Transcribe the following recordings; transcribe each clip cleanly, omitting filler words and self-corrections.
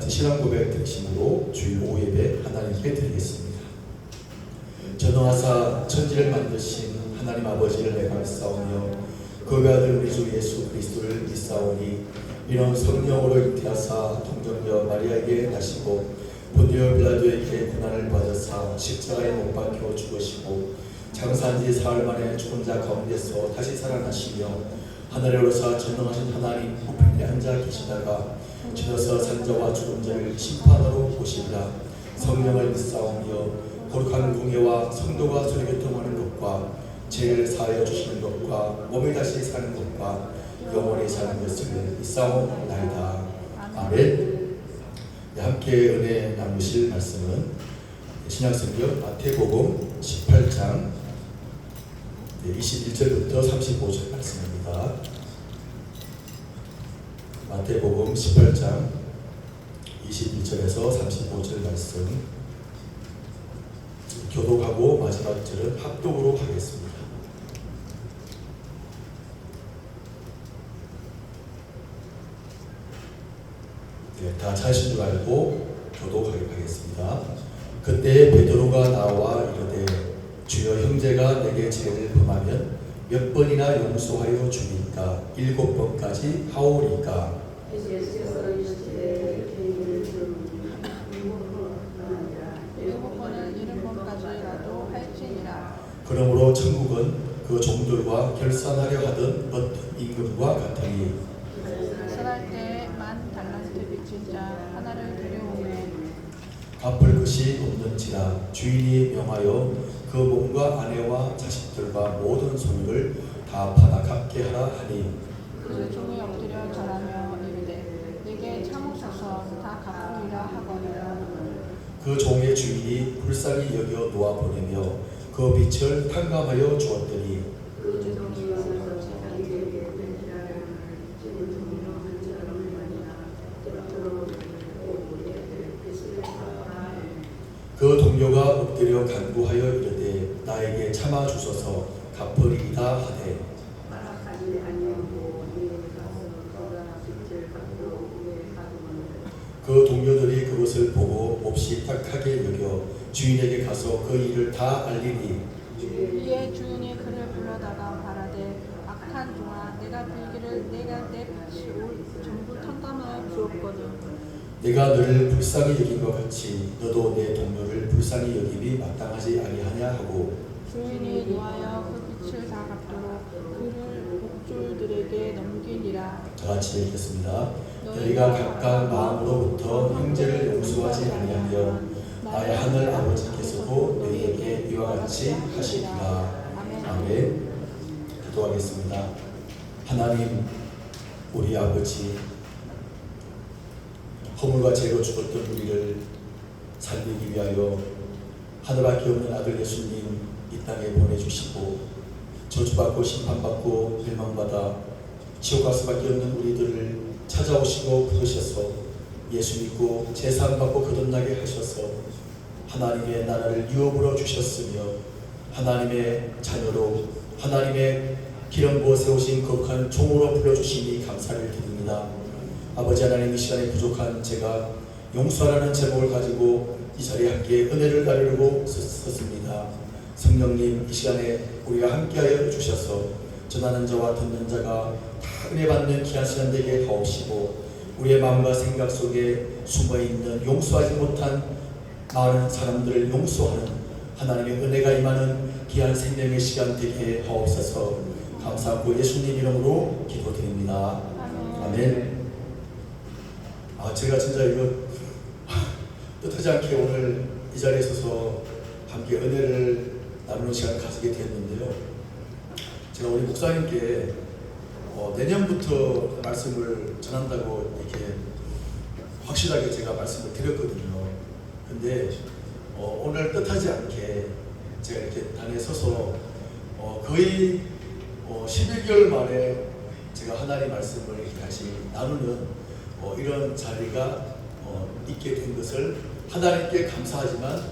신앙 고백 드리심으로 주일 오후 예배 하나님께 드리겠습니다. 전능하사 천지를 만드신 하나님 아버지를 내가 믿사오며 그의 아들 우리 주 예수 그리스도를 믿사오니 이는 성령으로 잉태하사 동정녀 마리아에게 나시고 본디오 빌라도에게 고난을 받으사 십자가에 못 박혀 죽으시고 장사한 지 사흘 만에 죽은 자 가운데서 다시 살아나시며 하늘에 오르사 전능하신 하나님 우편에 앉아 계시다가 주어서 산자와 죽은 자를 심판하러 오시리라. 성령을 믿사오며 거룩한 공예와 성도가 소리교통하는 것과 죄를 사하여 주시는 것과 몸이 다시 사는 것과 영원히 사는 것을 믿사오나이다. 아멘. 함께 은혜 나누실 말씀은 신약성경 마태복음 18장 21절부터 35절 말씀입니다. 마태복음 18장 21절에서 35절 말씀 교독하고 마지막 절은 합독으로 하겠습니다. 다 찾으신 줄 알고 교독하겠습니다. 그때 베드로가 나와 이르되 주여 형제가 내게 죄를 범하면 몇 번이나 용서하여 주니까 7번까지 하오리까. 예수께서 이르시되 일곱 번은 70번까지라도 할지니라. 그러므로 천국은 그 종들과 결산하려 하던 어떤 임금과 같으니 결산할 때 10,000달란트 빚진 자 하나를 데려오매 갚을 것이 없는지라 주인이 명하여 그 몸과 아내와 자식들과 모든 소유를 다 팔아 갚게 하라 하니 그 종이 엎드려 절하며 이르되 내게 참으소서 다 갚으리라 하거니와 그 종의 주인이 불쌍히 여겨 놓아 보내며 그 빚을 탕감하여 주었더니 그 종이 와서 자기에게 벤지라를 찌는 종이로 한 사람을 만나 그 동료가 엎드려 간구하여 이르되 나에게 참아 주소서 갚으리이다 하되 그 동료들이 그것을 보고 몹시 딱하게 여겨 주인에게 가서 그 일을 다 알리니 이에 주인이 그를 불러다가 말하되 악한 종아 내가 빌기를 내가 내 빚을 전부 탕감하여 주었거든. 내가 너를 불쌍히 여긴 것 같이 너도 내 동료를 불쌍히 여김이 마땅하지 아니하냐 하고 주인이 노하여 그 빚을 다 갚도록 그를 옥졸들에게 넘기니라. 다 같이 읽겠습니다. 너희가 각각 마음으로부터 형제를 용서하지 아니하며 나의 하늘 아버지께서도 너희에게 이와 같이 하시리라. 아멘. 기도하겠습니다. 하나님 우리 아버지 허물과 죄로 죽었던 우리를 살리기 위하여 하늘밖에 없는 아들 예수님 이 땅에 보내주시고 저주받고 심판받고 멸망받아 지옥 갈 수밖에 없는 우리들을 찾아오시고 부르셔서 예수 믿고 제사함받고 거듭나게 하셔서 하나님의 나라를 유업으로 주셨으며 하나님의 자녀로 하나님의 기름 부어 세우신 거룩한 종으로 불러주시니 감사를 드립니다. 아버지 하나님 이 시간에 부족한 제가 용서하라는 제목을 가지고 이 자리에 함께 은혜를 나누려고 섰습니다. 성령님 이 시간에 우리가 함께하여 주셔서 전하는 자와 듣는 자가 다 은혜 받는 귀한 시간 되게 하옵시고 우리의 마음과 생각 속에 숨어있는 용서하지 못한 많은 사람들을 용서하는 하나님의 은혜가 임하는 귀한 생명의 시간 되게 하옵소서. 감사하고 예수님 이름으로 기도드립니다. 아멘. 제가 진짜 이거 뜻하지 않게 오늘 이 자리에 서서 함께 은혜를 나누는 시간을 가지게 되었는데요. 제가 우리 목사님께 내년부터 말씀을 전한다고 이렇게 확실하게 제가 말씀을 드렸거든요. 근데 오늘 뜻하지 않게 제가 이렇게 단에 서서 거의 11개월 만에 제가 하나님 말씀을 이렇게 다시 나누는 이런 자리가 있게 된 것을 하나님께 감사하지만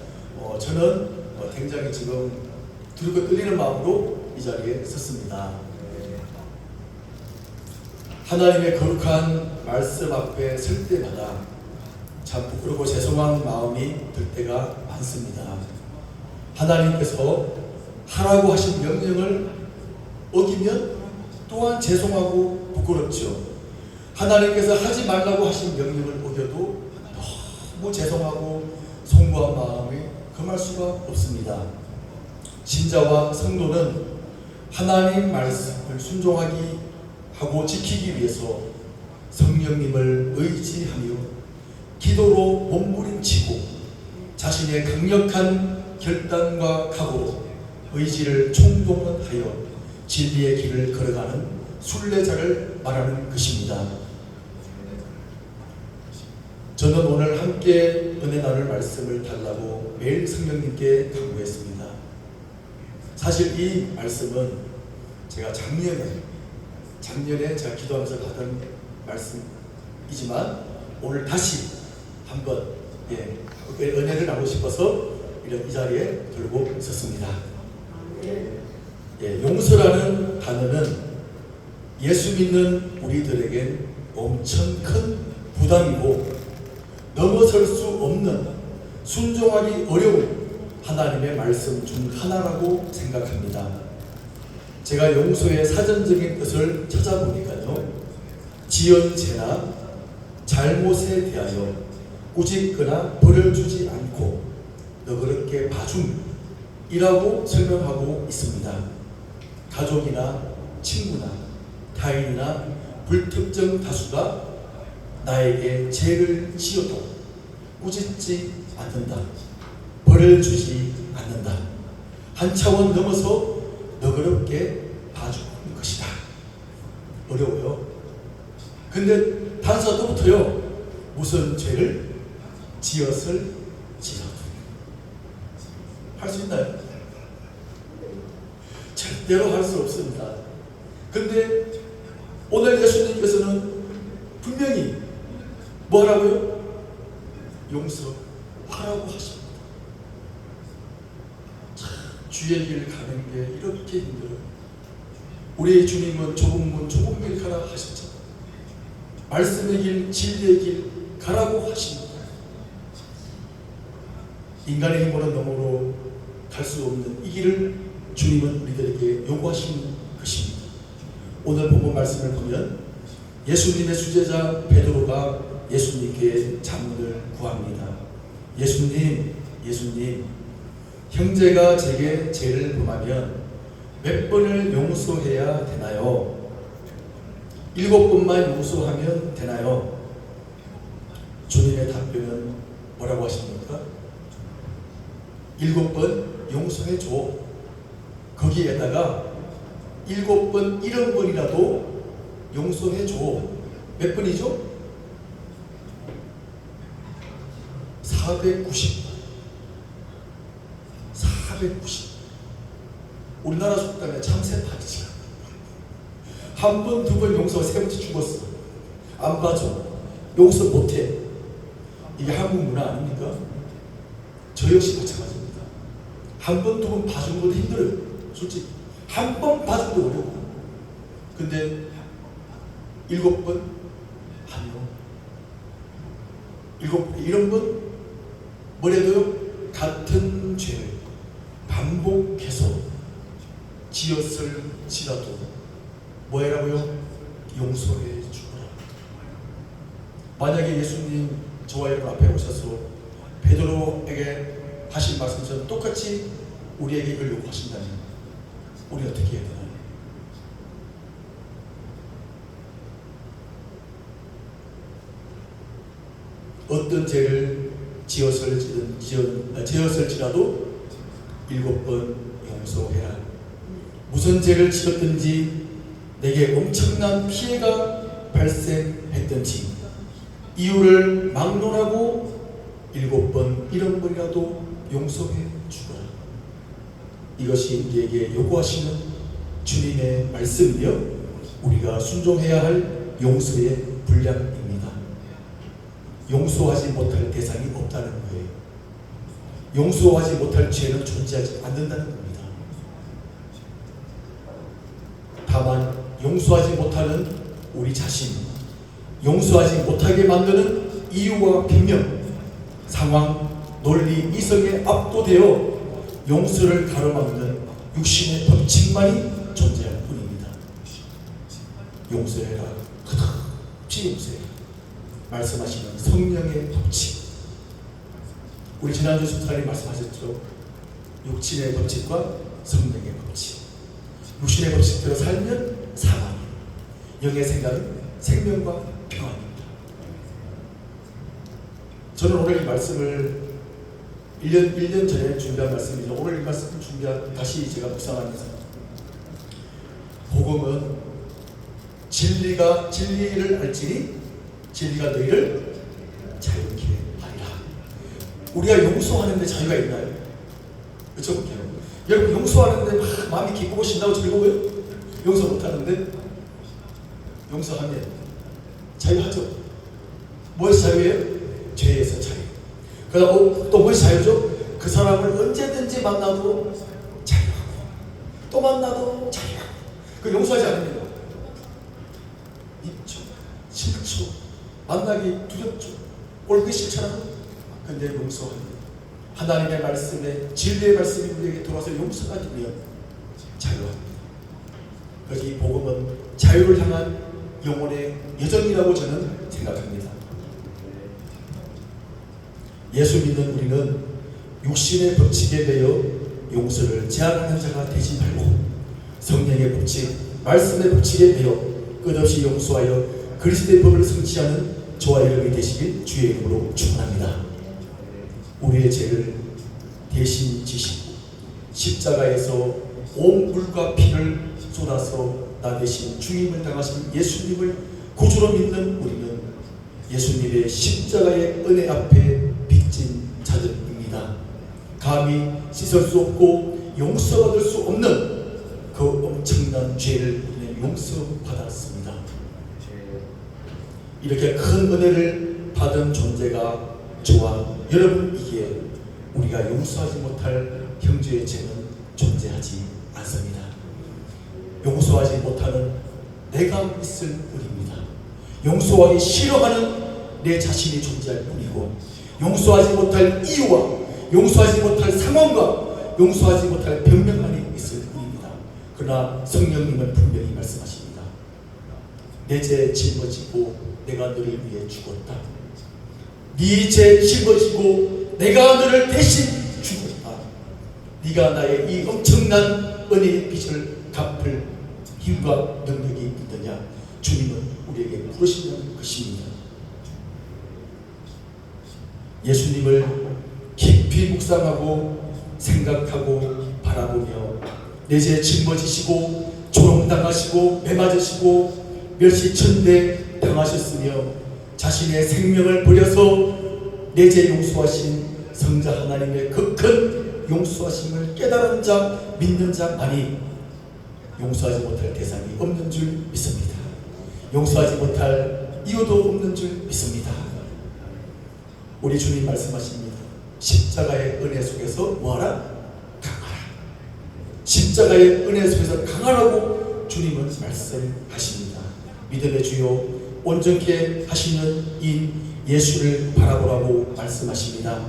저는 굉장히 지금 두렵고 떨리는 마음으로 이 자리에 섰습니다. 하나님의 거룩한 말씀 앞에 설 때마다 참 부끄럽고 죄송한 마음이 들 때가 많습니다. 하나님께서 하라고 하신 명령을 어기면 또한 죄송하고 부끄럽죠. 하나님께서 하지 말라고 하신 명령을 어겨도 너무 죄송하고 송구한 마음이 금할 수가 없습니다. 신자와 성도는 하나님 말씀을 순종하기 하고 지키기 위해서 성령님을 의지하며 기도로 몸부림치고 자신의 강력한 결단과 각오로 의지를 총동원하여 진리의 길을 걸어가는 순례자를 말하는 것입니다. 저는 오늘 함께 은혜 나눌 말씀을 달라고 매일 성령님께 간구했습니다. 사실 이 말씀은 제가 작년에 제가 기도하면서 받은 말씀이지만 오늘 다시 한번 은혜를 나누고 싶어서 이 자리에 들고 있었습니다. 용서라는 단어는 예수 믿는 우리들에겐 엄청 큰 부담이고 넘어설 수 없는 순종하기 어려운 하나님의 말씀 중 하나라고 생각합니다. 제가 용서의 사전적인 뜻을 찾아보니까요, 지은 죄나 잘못에 대하여 꾸짖거나 벌을 주지 않고 너그럽게 봐줌이라고 설명하고 있습니다. 가족이나 친구나 타인이나 불특정 다수가 나에게 죄를 지어도 꾸짖지 않는다, 벌을 주지 않는다, 한 차원 넘어서 너그럽게 봐주는 것이다. 어려워요. 근데 단서부터요, 무슨 죄를 지었을지라도 할 수 있나요? 절대로 할 수 없습니다. 근데 오늘 예수님께서는 분명히 뭐라고요? 용서하라고 하십니다. 주의 길 가는 게 이렇게 힘들어요. 우리 주님은 좁은 문 좁은 길 가라 하셨죠. 말씀의 길 진리의 길 가라고 하십니다. 인간의 힘으로 너머로 갈 수 없는 이 길을 주님은 우리들에게 요구하시는 것입니다. 오늘 본문 말씀을 보면 예수님의 수제자 베드로가 예수님께 자문을 구합니다. 예수님, 형제가 제게 죄를 범하면 몇 번을 용서해야 되나요? 7번만 용서하면 되나요? 주님의 답변은 뭐라고 하십니까? 7번 용서해 줘. 거기에다가 7번, 70번이라도 용서해 줘. 몇 번이죠? 490. 우리나라 속담에 참새파리지. 한 번, 두 번 용서, 세 번째 죽었어. 안 봐줘. 용서 못해. 이게 한국 문화 아닙니까? 저 역시 마찬가지입니다. 한 번, 두 번 봐주는 것도 힘들어요. 솔직히. 한 번 봐주기도 어려워. 근데 7번? 아니요. 7번? 뭐래도요? 같은 죄를 반복해서 지었을지라도 뭐라고요? 용서해 주거라. 만약에 예수님 저와 여러분 앞에 오셔서 베드로에게 하신 말씀처럼 똑같이 우리에게 이걸 요구하신다면 우리 어떻게 해야 되나요? 어떤 죄를 지었을지라도 7번 용서해라. 무슨 죄를 지었든지 내게 엄청난 피해가 발생했든지 이유를 막론하고 7번, 70번이라도 용서해 주거라. 이것이 우리에게 요구하시는 주님의 말씀이며 우리가 순종해야 할 용서의 분량입니다. 용서하지 못할 대상이 없다는 거예요. 용서하지 못할 죄는 존재하지 않는다는 겁니다. 다만 용서하지 못하는 우리 자신, 용서하지 못하게 만드는 이유와 변명, 상황, 논리, 이성에 압도되어 용서를 가로막는 육신의 법칙만이 존재할 뿐입니다. 용서해라, 끝없이 용서해라 말씀하시는 성령의 법칙. 우리 지난주 순사님 말씀하셨죠. 육신의 법칙과 성령의 법칙. 육신의 법칙대로 살면 사망, 영의 생각은 생명과 평안입니다. 저는 오늘 이 말씀을 1년 전에 준비한 말씀이죠. 오늘 이 말씀을 다시 제가 묵상하면서 복음은 진리를 알지니 진리가 너희를 자유케 하리라. 우리가 용서하는 데 자유가 있나요? 여쭤볼게요. 여러분 용서하는데 막 마음이 기쁘고 신나고 즐거워요? 용서 못하는데? 용서하면 자유하죠. 무엇이 자유예요? 죄에서 자유. 그다음 또 무엇이 자유죠? 그 사람을 언제든지 만나도 자유하고 또 만나도 자유하고. 그 용서하지 않으면 2초, 7초 만나기 두렵죠. 옳기 싫잖아요. 근데 용서하면 하나님의 말씀에 진리의 말씀이 우리에게 들어와서 용서가 되면 자유합니다. 그래서 이 복음은 자유를 향한 영혼의 여정이라고 저는 생각합니다. 예수 믿는 우리는 육신의 법칙에 매여 용서를 제한하는 자가 되지 말고 성령의 법칙, 말씀의 법칙에 매여 끝없이 용서하여 그리스도의 법을 성취하는 저와 여러분이 되시길 주의 이름으로 축원합니다. 우리의 죄를 대신 지시고 십자가에서 온 물과 피를 쏟아서 나 대신 죽임을 당하신 예수님을 구주로 믿는 우리는 예수님의 십자가의 은혜 앞에 빚진 자들입니다. 감히 씻을 수 없고 용서받을 수 없는 그 엄청난 죄를 우리는 용서받았습니다. 이렇게 큰 은혜를 받은 존재가 저와 여러분이기에 우리가 용서하지 못할 형제의 죄는 존재하지 않습니다. 용서하지 못하는 내가 있을 뿐입니다. 용서하기 싫어하는 내 자신이 존재할 뿐이고 용서하지 못할 이유와 용서하지 못할 상황과 용서하지 못할 변명만이 있을 뿐입니다. 그러나 성령님은 분명히 말씀하십니다. 내 죄 짊어지고 내가 너를 위해 죽었다. 네 죄 짊어지고 내가 너를 대신 죽었다. 네가 나의 이 엄청난 은혜의 빚을 갚을 힘과 능력이 있느냐? 주님은 우리에게 물으시는 것입니다. 예수님을 깊이 묵상하고 생각하고 바라보며 내 죄 짊어지시고 조롱당하시고 매맞으시고 멸시천대 당하셨으며 자신의 생명을 버려서 내 죄 용서하신 성자 하나님의 그 큰 용서하심을 깨달은 자, 믿는 자만이 용서하지 못할 대상이 없는 줄 믿습니다. 용서하지 못할 이유도 없는 줄 믿습니다. 우리 주님 말씀하십니다. 십자가의 은혜 속에서 뭐하라? 강하라. 십자가의 은혜 속에서 강하라고 주님은 말씀하십니다. 믿음의 주요 온전케 하시는 인 예수를 바라보라고 말씀하십니다.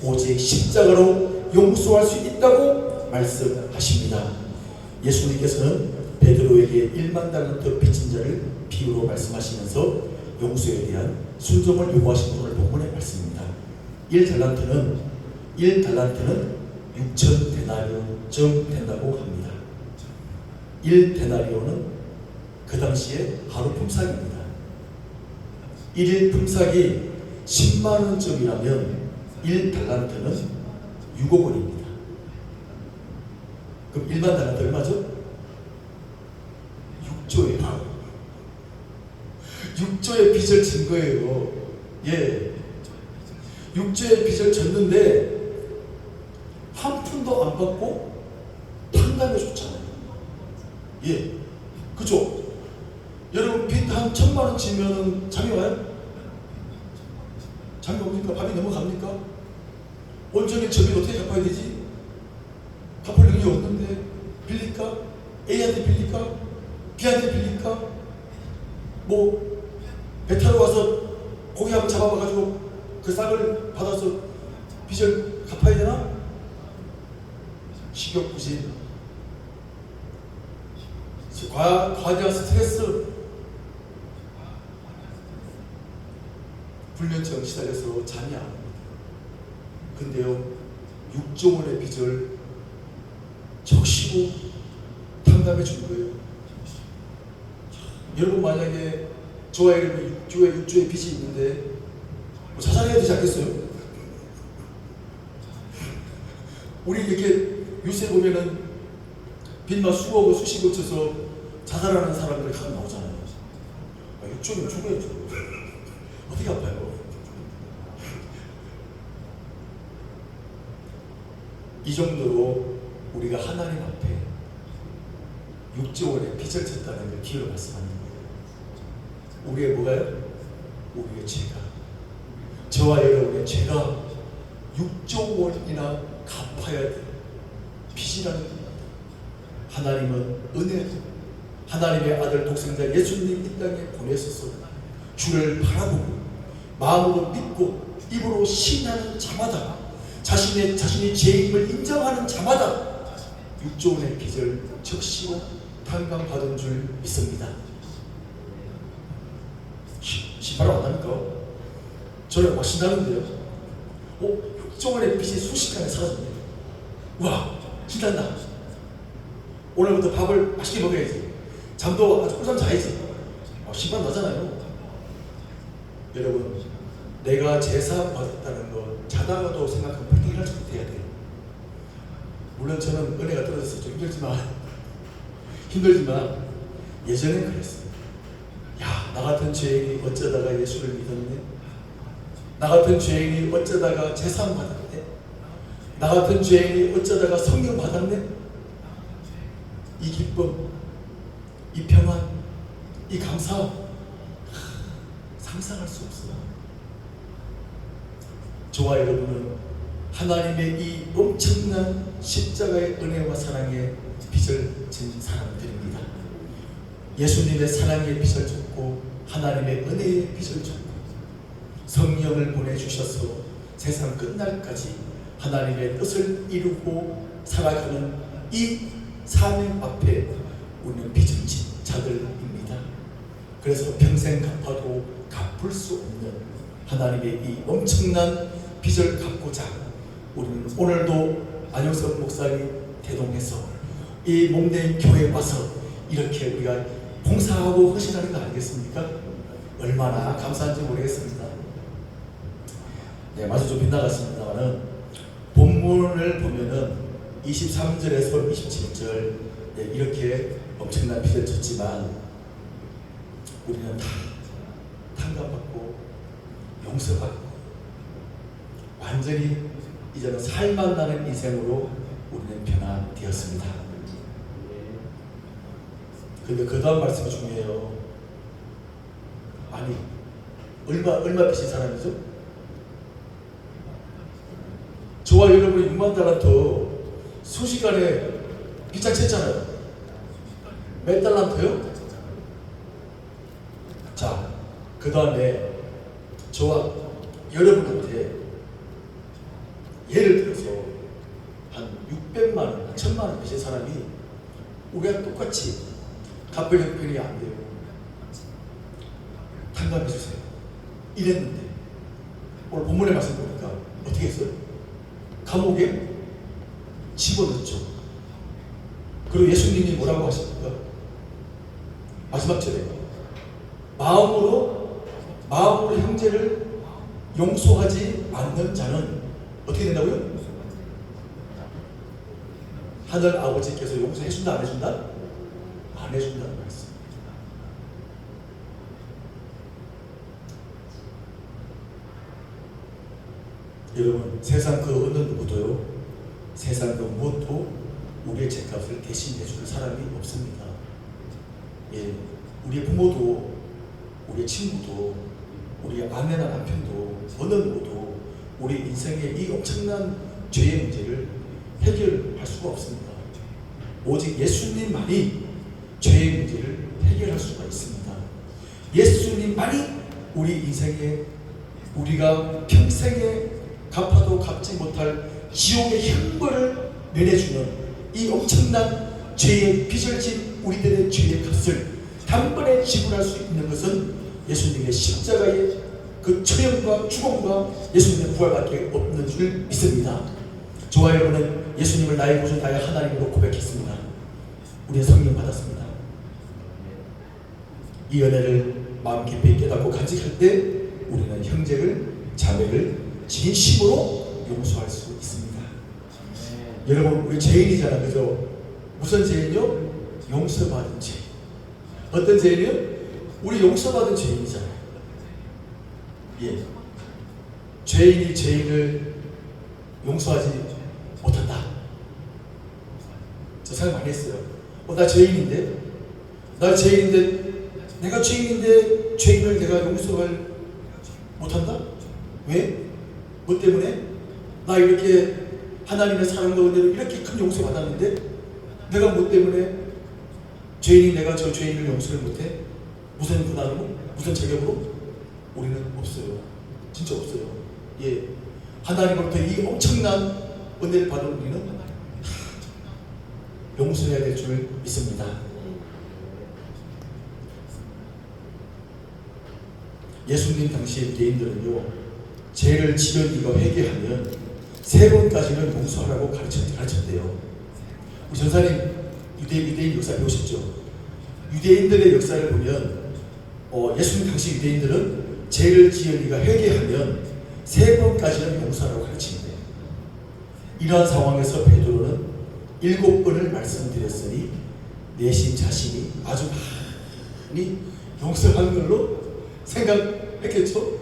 오직 십자가로 용서할 수 있다고 말씀하십니다. 예수님께서는 베드로에게 1만 달란트 빚진 자를 비유로 말씀하시면서 용서에 대한 순종을 요구하신 오늘 본문의 말씀입니다. 1달란트는 6천 데나리오쯤 된다고 합니다. 1데나리오는 그 당시에 하루 품삯입니다. 1일 품삯이 10만 원쯤이라면 1달란트는 6억 원입니다. 그럼 1만 달란트 얼마죠? 6조예요. 6조의 빚을 진 거예요. 예. 6조의 빚을 졌는데 한 푼도 안 받고 탕감해 줬잖아요. 예. 그죠? 여러분 빚 한 1,000만 원 지면 잠이 와요? 잠이 옵니까? 밤이 넘어갑니까? 온전히 저 빚 어떻게 갚아야 되지? 갚을 능력이 없는데 빌릴까? A한테 빌릴까? B한테 빌릴까? 뭐 배 타러 가서 고기 한번 잡아봐가지고 하나님을 받아서 빚을 갚아야 되나? 식욕 부진, 과대한 스트레스, 불면증 시달려서 잠이 안 옵니다. 근데요, 6조 원의 빚을 적시고 탕감해 준 거예요. 여러분 만약에 저와 이름이 6조의 빚이 있는데 뭐 자살해야 되지 않겠어요? 우리 이렇게 뉴스에 보면은 빚만 수억을 수십억 쳐서 자살하는 사람들이 가끔 나오잖아요. 6조면 죽어야죠. 어떻게 아파요? 이 정도로 우리가 하나님 앞에 6조 원의 빚을 졌다는 걸 기회로 말씀하는 거예요. 우리의 뭐가요? 우리의 죄가, 저와 여러분의 죄가 6조 원이나 갚아야 될 빚이라는 겁니다. 하나님은 은혜로 하나님의 아들 독생자 예수님 이 땅에 보내셔서 주를 바라보고 마음으로 믿고 입으로 신하는 자마다 자신이 죄임을 인정하는 자마다 6조 원의 빚을 적시고 탕감받은 줄 믿습니다. 신발 안 합니까? 저는 막 신나는데요. 6조 원의 빚이 순식간에 사라졌네요. 와, 신난다. 오늘부터 밥을 맛있게 먹어야지. 잠도 아주 꿀잠 자야지. 신발 나잖아요. 여러분, 내가 제사 받았다는 거 자다가도 생각하면 벌떡 일어날 수 돼야 돼요. 물론 저는 은혜가 떨어져서 좀 힘들지만 예전엔 그랬어요. 야, 나 같은 죄인이 어쩌다가 예수를 믿었네. 나 같은 죄인이 어쩌다가 제사 받았네. 나 같은 죄인이 어쩌다가 성령 받았네. 이 기쁨, 이 평안, 이 감사 상상할 수 없어요. 저와 여러분은 하나님의 이 엄청난 십자가의 은혜와 사랑에 빚을 진 사람들입니다. 예수님의 사랑의 빚을 졌고 하나님의 은혜의 빚을 졌고 성령을 보내주셔서 세상 끝날까지 하나님의 뜻을 이루고 살아가는 이 사명 앞에 우리는 빚을 진 자들입니다. 그래서 평생 갚아도 갚을 수 없는 하나님의 이 엄청난 빚을 갚고자 우리는 오늘도 안영석 목사님 대동해서 이 몸된 교회에 와서 이렇게 우리가 봉사하고 헌신하는 거 아니겠습니까? 얼마나 감사한지 모르겠습니다. 네, 마저 좀 빗나갔습니다만은 본문을 보면은 23절에서 27절 이렇게 엄청난 빚을 졌지만 우리는 다 탕감받고 용서받고 완전히 이제는 살만 나는 인생으로 우리는 변화되었습니다. 근데 그 다음 말씀이 중요해요. 아니, 얼마 빚인 사람이죠? 저와 여러분이 6만 달란트 순식간에 빚장쳤잖아요. 몇 달란트요? 자, 그 다음에 저와 여러분한테 예를 들어서 한 600만 원, 한 1000만 원 빚인 사람이 우리가 똑같이 갚을 형편이 안 돼요. 탕감해 주세요. 이랬는데 오늘 본문의 말씀 보니까 어떻게 했어요? 감옥에 집어넣죠. 그리고 예수님이 뭐라고 하십니까? 마지막 절에 마음으로 형제를 용서하지 않는 자는 어떻게 된다고요? 하늘 아버지께서 용서해준다 안 해준다? 안 해준다는 말씀. 여러분, 세상 그 어느 누구도요, 세상 그 무엇도 우리의 죄값을 대신해 줄 사람이 없습니다. 예, 우리의 부모도, 우리의 친구도, 우리의 아내나 남편도, 어느 누구도 우리 인생의 이 엄청난 죄의 문제를 해결할 수가 없습니다. 오직 예수님만이 죄의 문제를 해결할 수가 있습니다. 예수님만이 우리 인생의 우리가 평생에 갚아도 갚지 못할 지옥의 형벌을 내려주는 이 엄청난 죄의 빚을 진 우리들의 죄의 값을 단번에 지불할 수 있는 것은 예수님의 십자가의 그 처형과 죽음과 예수님의 부활밖에 없는 줄 믿습니다. 저와 여러분은 예수님을 나의 구주 나의 하나님으로 고백했습니다. 우리는 성령 받았습니다. 이 은혜를 마음 깊이 깨닫고 간직할 때 우리는 형제를 자매를 진심으로 용서할 수 있습니다. 여러분 우리 죄인이잖아, 그죠? 무슨 죄인요? 용서받은 죄. 어떤 죄인이요? 우리 용서받은 죄인이잖아요. 예. 죄인이 죄인을 용서하지 못한다. 저 생각 많이 했어요. 나 죄인인데, 내가 죄인인데 죄인을 내가 용서를 못한다? 왜? 뭐 때문에? 나 이렇게 하나님의 사랑과 은혜로 이렇게 큰 용서 받았는데 내가 뭐 때문에 내가 저 죄인을 용서를 못해? 무슨 근한으로? 무슨 자격으로? 우리는 없어요. 진짜 없어요. 예. 하나님으로부터 이 엄청난 은혜를 받은 우리는 용서해야 될 줄 믿습니다. 예수님 당시의 유대인들은요, 죄를 지은 이가 회개하면 3번까지는 용서하라고 가르쳤대요. 우리 전사님 유대인 역사 배우셨죠? 유대인들의 역사를 보면 예수님 당시 유대인들은 죄를 지은 이가 회개하면 3번까지는 용서하라고 가르치는데, 이러한 상황에서 베드로는 7번을 말씀드렸으니 내심 자신이 아주 많이 용서하는 걸로 생각했겠죠?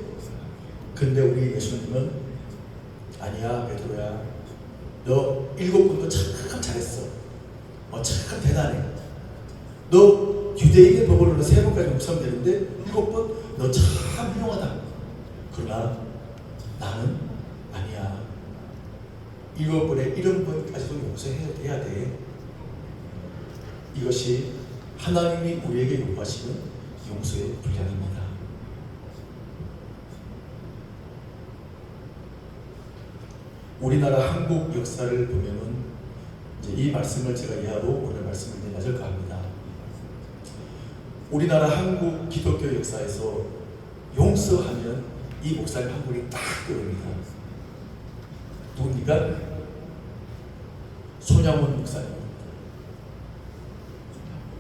근데 우리 예수님은 아니야 베드로야, 너 7번도 참 잘했어. 참 대단해. 너 유대인의 법으로는 3번까지 용서하면 되는데 7번 너 참 훌륭하다. 그러나 나는 아니야. 7번에 1번까지도 용서해야 돼. 이것이 하나님이 우리에게 요구하시는 용서의 분량입니다. 우리나라 한국 역사를 보면은 이제 이 말씀을 제가 이하로 오늘 말씀을 맞을까 합니다. 우리나라 한국 기독교 역사에서 용서하면 이 목사님 한 분이 딱 떠오릅니다. 누굽니까? 손양원 목사님.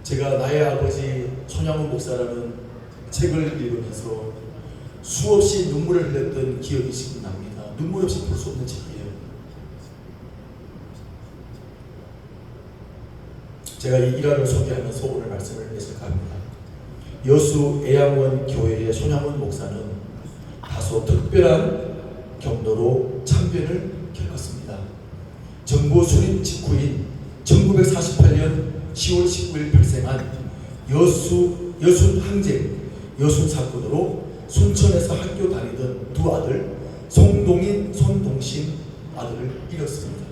제가 나의 아버지 손양원 목사라는 책을 읽으면서 수없이 눈물을 흘렸던 기억이 지금 납니다. 눈물 없이 볼 수 없는 책이에요. 제가 이 일화를 소개하면서 오늘 말씀을 맺을까 합니다. 여수 애양원 교회의 손양원 목사는 다소 특별한 경로로 참변을 겪었습니다. 정부 수립 직후인 1948년 10월 19일 발생한 여순 항쟁, 여순 사건으로 순천에서 학교 다니던 두 아들 송동인, 손동신 아들을 잃었습니다.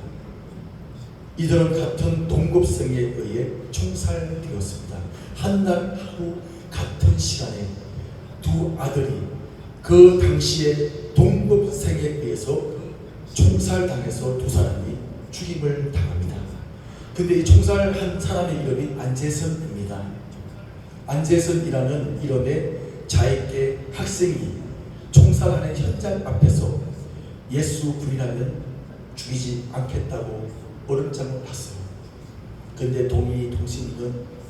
이들은 같은 동급생에 의해 총살되었습니다. 한날 하루 같은 시간에 두 아들이 그 당시에 동급생에 의해서 총살당해서 두 사람이 죽임을 당합니다. 근데 이 총살한 사람의 이름이 안재선입니다. 안재선이라는 이름의 자익계 학생이 총살하는 현장 앞에서 예수 부인하면 죽이지 않겠다고 얼음장을 놨어요. 근데 동신이는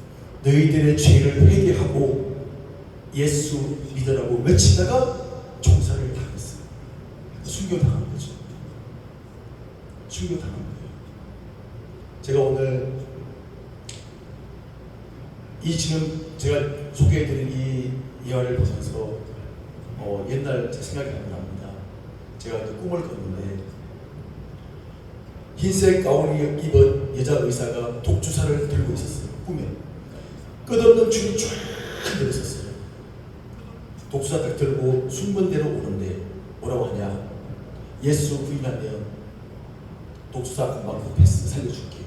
너희들의 죄를 회개하고 예수 믿으라고 외치다가 총살을 당했어요. 순교당한 거죠. 순교당한 거예요. 제가 오늘 지금 제가 소개해드린 이 이야기를 보면서 옛날 제 생각이 납니다. 제가 꿈을 꿨는데 흰색 가운을 입은 여자 의사가 독주사를 들고 있었어요. 꿈에 끝없는 줄이 쫙 내렸었어요. 독주사 딱 들고 순번대로 오는데 뭐라고 하냐, 예수 부인하면 독주사 금방 패스 살려줄게.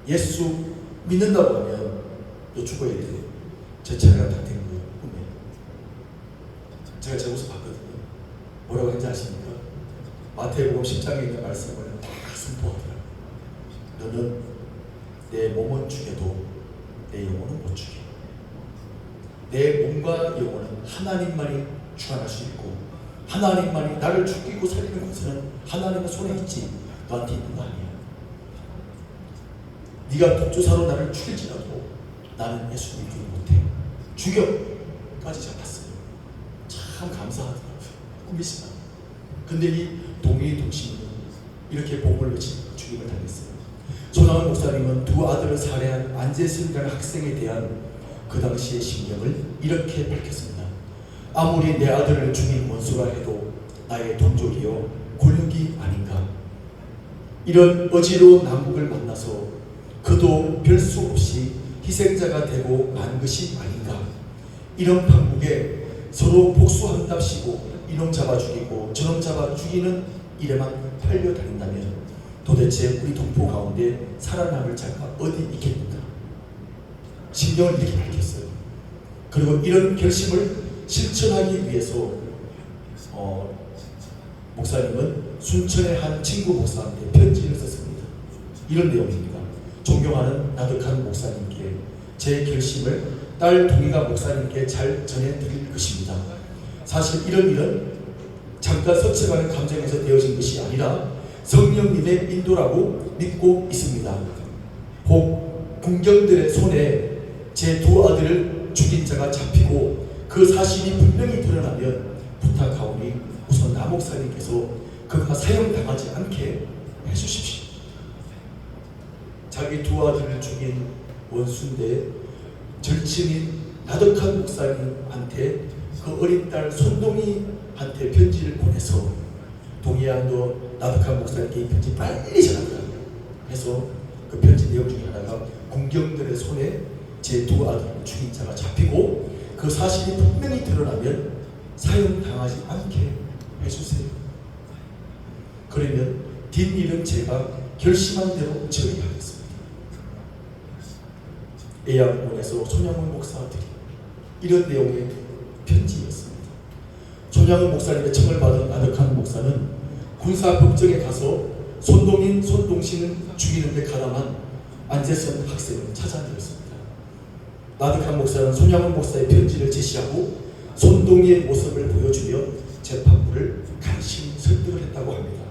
예수 믿는다고 하면 너 죽어야 돼. 제 차례가 딱 된 거예요. 꿈에 제가 제 모습 봤거든요. 마태복음 10장에 있는 말씀을 다 선포하더라. 너는 내 몸은 죽여도 내 영혼은 못 죽여. 내 몸과 영혼은 하나님만이 주관할 수 있고 하나님만이 나를 죽이고 살리는 것은 하나님의 손에 있지 너한테 있는 거 아니야. 네가 독주사로 나를 죽일지라도 나는 예수 믿지 못해. 죽여까지 잡았어요. 참 감사하더라고요. 꿈이시다. 근데 이 동의동심은 이렇게 복음을 외치 죽임을 당했어요. 손학원 목사님은 두 아들을 살해한 안재승이라는 학생에 대한 그 당시의 심경을 이렇게 밝혔습니다. 아무리 내 아들을 죽인 원수라 해도 나의 동족이요 곤육이 아닌가. 이런 어지러운 난국을 만나서 그도 별 수 없이 희생자가 되고 만 것이 아닌가. 이런 판국에 서로 복수한답시고 이놈 잡아 죽이고 저놈 잡아 죽이는 일에만 팔려다닌다면 도대체 우리 동포 가운데 살아남을 자가 어디 있겠는가. 신경을 이렇게 밝혔어요. 그리고 이런 결심을 실천하기 위해서 목사님은 순천의 한 친구 목사한테 편지를 썼습니다. 이런 내용입니다. 존경하는 나득한 목사님께 제 결심을 딸 동희가 목사님께 잘 전해드릴 것입니다. 사실 이런 일은 잠깐 서쳐가는 감정에서 되어진 것이 아니라 성령님의 인도라고 믿고 있습니다. 혹 군경들의 손에 제 두 아들을 죽인 자가 잡히고 그 사실이 분명히 드러나면 부탁하오니 우선 나 목사님께서 그가 사형당하지 않게 해주십시오. 자기 두 아들을 죽인 원수인데 절친인 나덕한 목사님한테 그 어린 딸 손동희한테 편지를 보내서 동희야 너 나덕한 목사님께 이 편지 빨리 전하라 해서 그 편지 내용 중에 하나가 군경들의 손에 제 두 아들을 죽인 자가 잡히고 그 사실이 분명히 드러나면 사형당하지 않게 해주세요. 그러면 뒷일은 제가 결심한 대로 처리하겠습니다. 애양원에서 손양원 목사들이 이런 내용의 편지였습니다. 손양원 목사님의 청을 받은 아득한 목사는 군사법정에 가서 손동인, 손동신을 죽이는 데 가담한 안재선 학생을 찾아내었습니다. 나득한 목사는 손양원 목사의 편지를 제시하고 손동희의 모습을 보여주며 재판부를 간신히 설득을 했다고 합니다.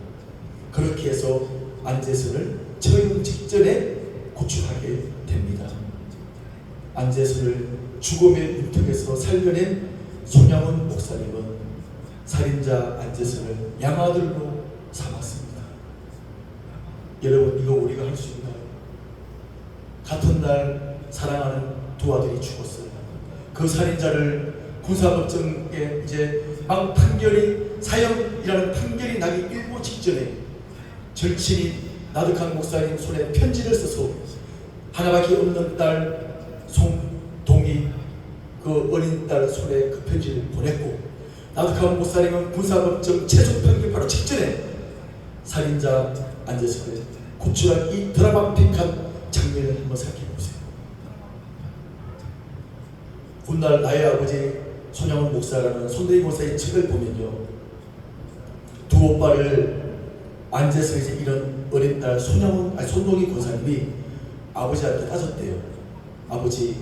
그렇게 해서 안재선을 처형 직전에 구출하게 됩니다. 안재선을 죽음의 문턱에서 살려낸 손양원 목사님은 살인자 안재선을 양아들로 삼았습니다. 여러분 이거 우리가 할 수 있나요? 같은 날 사랑하는 두 아들이 죽었어요. 그 살인자를 군사법정에 이제 막 판결이 사형이라는 판결이 나기 일보 직전에 절친이 나득한 목사님 손에 편지를 써서 하나밖에 없는 딸 송동희 그 어린 딸 손에 그 편지를 보냈고 나득한 목사님은 군사법정 최종 판결 바로 직전에 살인자 안재선을 구출한 이 드라마틱한 장면을 한번 생각해 보세요. 훗날 나의 아버지 손양원 목사라는 손대희 목사의 책을 보면요, 두 오빠를 안재서 이제 이런 어린 딸 손동희 권사님이 아버지한테 따졌대요. 아버지,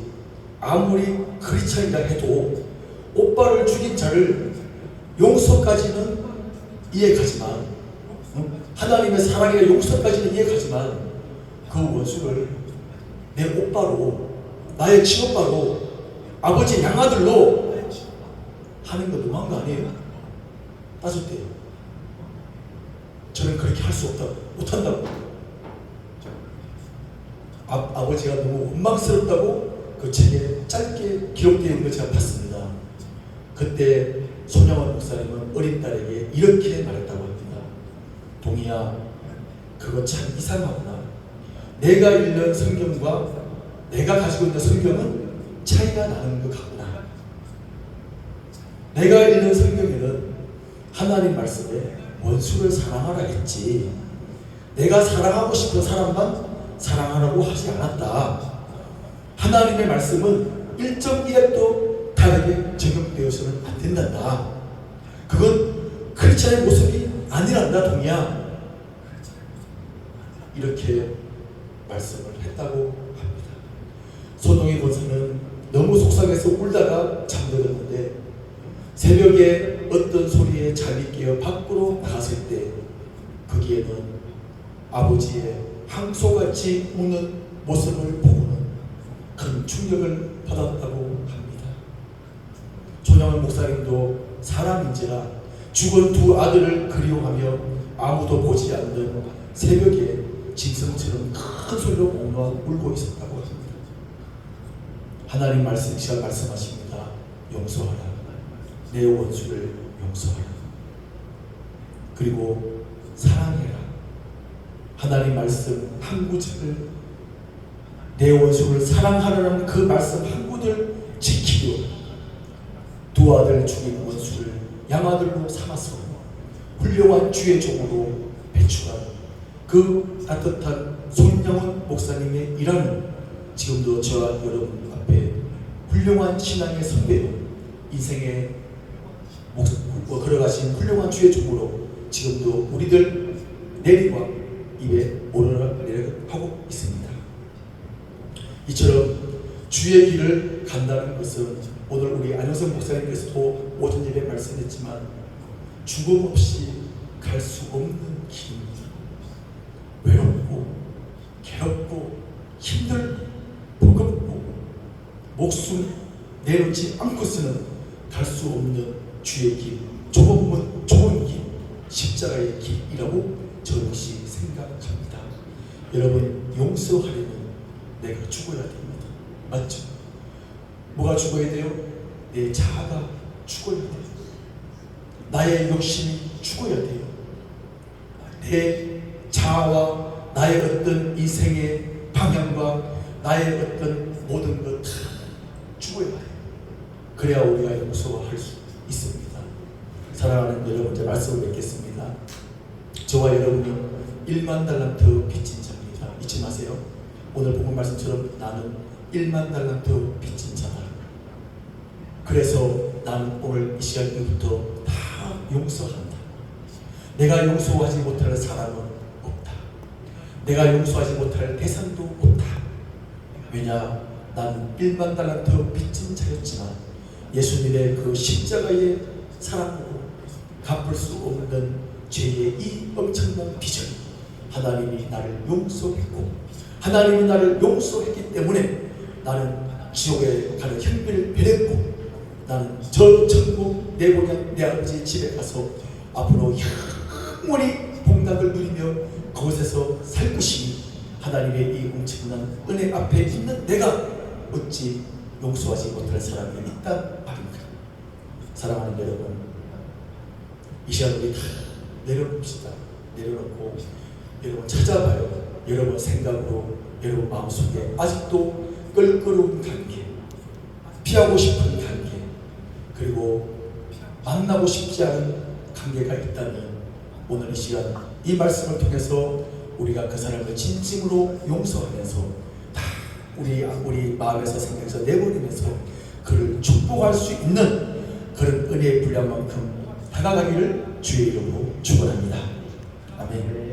아무리 크리스찬이라 해도 오빠를 죽인 자를 용서까지는 이해가지만, 하나님의 사랑이나 용서까지는 이해가지만 그 원수를 내 오빠로, 나의 친오빠로, 아버지 양아들로 하는 거 너무한 거 아니에요? 따졌대요. 저는 그렇게 할 수 없다, 못한다고. 아버지가 너무 원망스럽다고 그 책에 짧게 기록되어 있는 걸 제가 봤습니다. 그때 손양원 목사님은 어린 딸에게 이렇게 말했다고 합니다. 동희야, 그거 참 이상하구나. 내가 읽는 성경과 내가 가지고 있는 성경은 차이가 나는 것 같구나. 내가 읽는 성경에는 하나님 말씀에 원수를 사랑하라 했지, 내가 사랑하고 싶은 사람만 사랑하라고 하지 않았다. 하나님의 말씀은 1.1획도 다르게 적용되어서는 안 된단다. 그건 크리스찬의 모습이 아니란다 동이야. 이렇게 말씀을 했다고 합니다. 손동희 권사는 너무 속상해서 울다가 잠들었는데 새벽에 어떤 소리에 잠이 깨어 밖으로 나갔을 때 거기에는 아버지의 항소같이 우는 모습을 보고는 큰 충격을 받았다고 합니다. 조양원 목사님도 사람인지라 죽은 두 아들을 그리워하며 아무도 보지 않는 새벽에 짐승처럼 큰 소리로 옹호하 울고 있었다고 합니다. 하나님 말씀이시가 말씀하십니다. 용서하라. 내 원수를 용서하라. 그리고 사랑해라. 하나님 말씀 한 구절을, 내 원수를 사랑하라는 그 말씀 한 구절 지키고 두 아들 죽인 원수를 양아들로 삼아서 훌륭한 주의 종으로 배출한 그 따뜻한 손양원 목사님의 일하는 지금도 저와 여러분 앞에 훌륭한 신앙의 선배로 인생에 걸어가신 훌륭한 주의 종으로 지금도 우리들 내리와 입에 오르락내리락 하고 있습니다. 이처럼 주의 길을 간다는 것은 오늘 우리 안영선 목사님께서도 오전 예배 말씀했지만 죽음 없이 갈 수 없는 길입니다. 외롭고 괴롭고 힘들고 버겁고 목숨 내놓지 않고서는 갈 수 없는 주의 길, 좁은 길, 십자가의 길이라고 저 역시 생각합니다. 여러분, 용서하려면 내가 죽어야 됩니다. 맞죠? 뭐가 죽어야 돼요? 내 자아가 죽어야 돼요. 나의 욕심이 죽어야 돼요. 내 자아와 나의 어떤 인생의 방향과 나의 어떤 모든 것 다 죽어야 돼요. 그래야 우리가 용서할 수 있습니다. 사랑하는 여러분, 제 말씀을 맺겠습니다. 저와 여러분이 1만 달란트 빚진 자입니다. 잊지 마세요. 오늘 본문 말씀처럼 나는 1만 달란트 빚진 자다. 그래서 나는 오늘 이 시간 이후부터 다 용서한다. 내가 용서하지 못할 사람은 없다. 내가 용서하지 못할 대상도 없다. 왜냐? 나는 1만 달란트 빚진 자였지만 예수님의 그 십자가의 사랑으로 갚을 수 없는 죄의 이 엄청난 빚을 하나님이 나를 용서했고 하나님이 나를 용서했기 때문에 나는 지옥에 가는 형편을 배렸고 나는 저 천국 내 고향 내 아버지 집에 가서 앞으로 영원히 복락을 누리며 그곳에서 살 것이니 하나님의 이 엄청난 은혜 앞에 있는 내가 어찌 용서하지 못할 사람이 있단 말입니다. 사랑하는 여러분, 이 시간 우리 다 내려봅시다. 내려놓고 여러분 찾아봐요. 여러분 생각으로 여러분 마음속에 아직도 껄끄러운 관계, 피하고 싶은 관계, 그리고 만나고 싶지 않은 관계가 있다면 오늘 이 시간 이 말씀을 통해서 우리가 그 사람을 진심으로 용서하면서 다 우리 마음에서 생각해서 내버리면서 그를 축복할 수 있는 그런 은혜의 분량만큼 다가가기를 주의 이름으로 축원합니다. 아멘.